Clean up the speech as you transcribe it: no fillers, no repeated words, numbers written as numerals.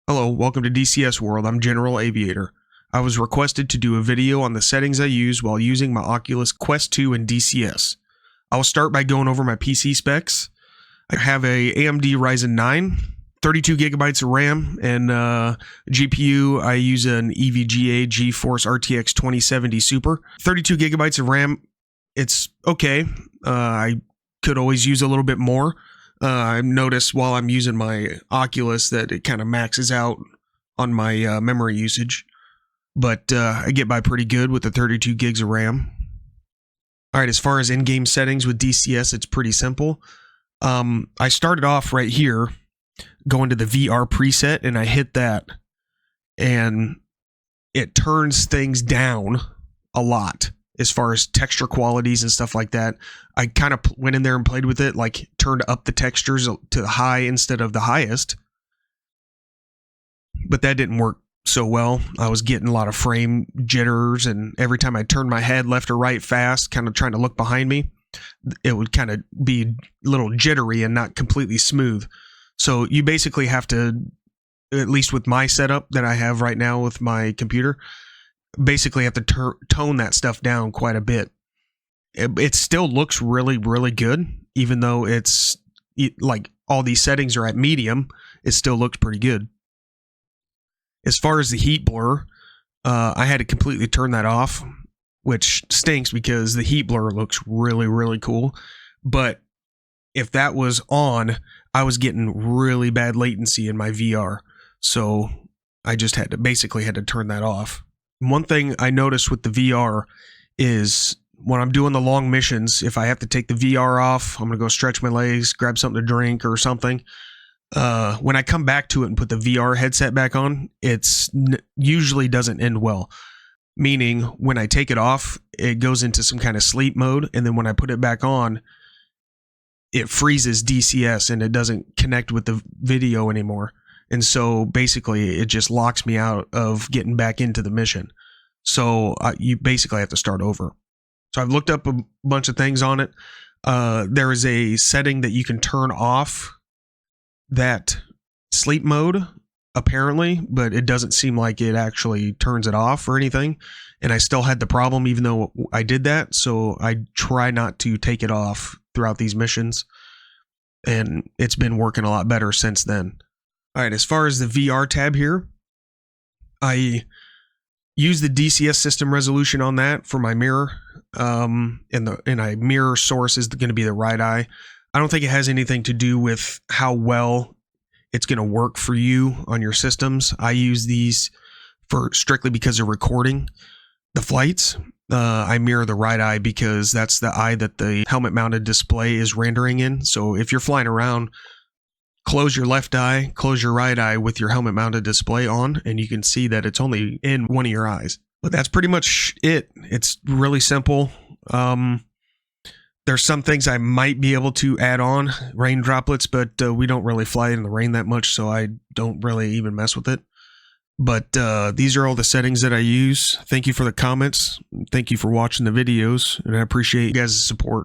Hello, welcome to DCS World. I'm General Aviator. I was requested to do a video on the settings I use while using my Oculus Quest 2 and DCS. I will start by going over my PC specs. I have a AMD Ryzen 9, 32 gigabytes of RAM, and GPU. I use an EVGA GeForce RTX 2070 Super. 32 gigabytes of RAM, it's okay. I could always use a little bit more. I noticed while I'm using my Oculus that it kind of maxes out on my memory usage, but I get by pretty good with the 32 gigs of RAM. All right, as far as in-game settings with DCS, it's pretty simple. I started off right here, going to the VR preset, and I hit that, and it turns things down a lot as far as texture qualities and stuff like that. I kind of went in there and played with it, like turned up the textures to the high instead of the highest. But that didn't work so well. I was getting a lot of frame jitters, and every time I turned my head left or right fast, kind of trying to look behind me, it would kind of be a little jittery and not completely smooth. So you basically have to, at least with my setup that I have right now with my computer, basically have to tone that stuff down quite a bit. It still looks really, really good, even though it's like all these settings are at medium. It still looks pretty good. As far as the heat blur, I had to completely turn that off, which stinks because the heat blur looks really, really cool. But if that was on, I was getting really bad latency in my VR. So I just had to turn that off. One thing I noticed with the VR is when I'm doing the long missions, if I have to take the VR off, I'm going to go stretch my legs, grab something to drink or something. When I come back to it and put the VR headset back on, it's usually doesn't end well. Meaning when I take it off, it goes into some kind of sleep mode. And then when I put it back on, it freezes DCS and it doesn't connect with the video anymore. And so basically it just locks me out of getting back into the mission. So you basically have to start over. So I've looked up a bunch of things on it. There is a setting that you can turn off that sleep mode, apparently, but it doesn't seem like it actually turns it off or anything. And I still had the problem even though I did that. So I try not to take it off throughout these missions. And it's been working a lot better since then. All right, as far as the VR tab here, I use the DCS system resolution on that for my mirror, and a mirror source is going to be the right eye. I don't think it has anything to do with how well it's going to work for you on your systems. I use these for strictly because of recording the flights. I mirror the right eye because that's the eye that the helmet-mounted display is rendering in. So if you're flying around, close your left eye, close your right eye with your helmet-mounted display on, and you can see that it's only in one of your eyes. But that's pretty much it. It's really simple. There's some things I might be able to add on, rain droplets, but we don't really fly in the rain that much, so I don't really even mess with it. But these are all the settings that I use. Thank you for the comments. Thank you for watching the videos, and I appreciate you guys' support.